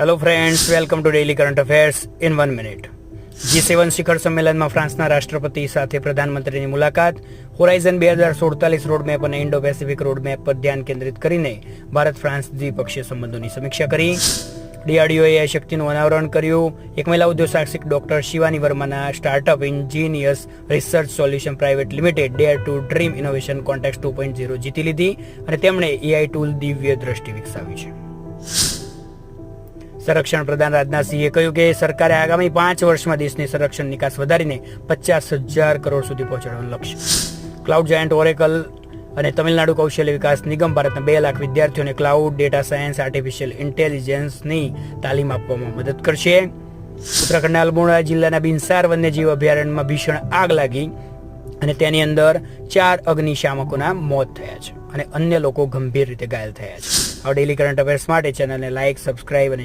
Hello friends, welcome to daily current affairs in 1 minute. G7 શિખર સંમેલનમાં ફ્રાન્સના રાષ્ટ્રપતિ સાથે પ્રધાનમંત્રીની મુલાકાત. હોરાઇઝન 2047 રોડમેપ અને ઇન્ડો પેસિફિક રોડમેપ પર ધ્યાન કેન્દ્રિત કરીને ભારત ફ્રાન્સ દ્વિપક્ષીય સંબંધોની સમીક્ષા કરી. ડીઆરડીઓએ AI શક્તિનું અનાવરણ કર્યું. એક મહિલા ઉદ્યોગ સાહસિક ડોક્ટર શિવાની વર્માના startup engineers research solution private limited dare to dream innovation contest 2.0 જીતી લીધી અને તેમણે AI ટૂલ દિવ્ય દ્રષ્ટિ વિકસાવી છે. સંરક્ષણ પ્રધાન રાજનાથસિંહે કહ્યું કે સરકારે આગામી 5 વર્ષમાં દેશની સંરક્ષણ નિકાસ વધારીને 50,000 કરોડ સુધી પહોંચાડવાનું લક્ષ્ય. ક્લાઉડ જાયન્ટ ઓરેકલ અને તમિલનાડુ કૌશલ્ય વિકાસ નિગમ ભારતના 2 લાખ વિદ્યાર્થીઓને ક્લાઉડ, ડેટા સાયન્સ, આર્ટિફિશિયલ ઇન્ટેલિજન્સની તાલીમ આપવામાં મદદ કરશે. ઉત્તરાખંડના અલ્મોડા જિલ્લાના બિનસાર વન્યજીવ અભયારણ્યમાં ભીષણ આગ લાગી અને તેની અંદર 4 અગ્નિશામકોના મોત થયા છે અને અન્ય લોકો ગંભીર રીતે ઘાયલ થયા છે. આ ડેઇલી કરંટ અફેર્સ માટે ચેનલને લાઇક, સબસ્ક્રાઇબ અને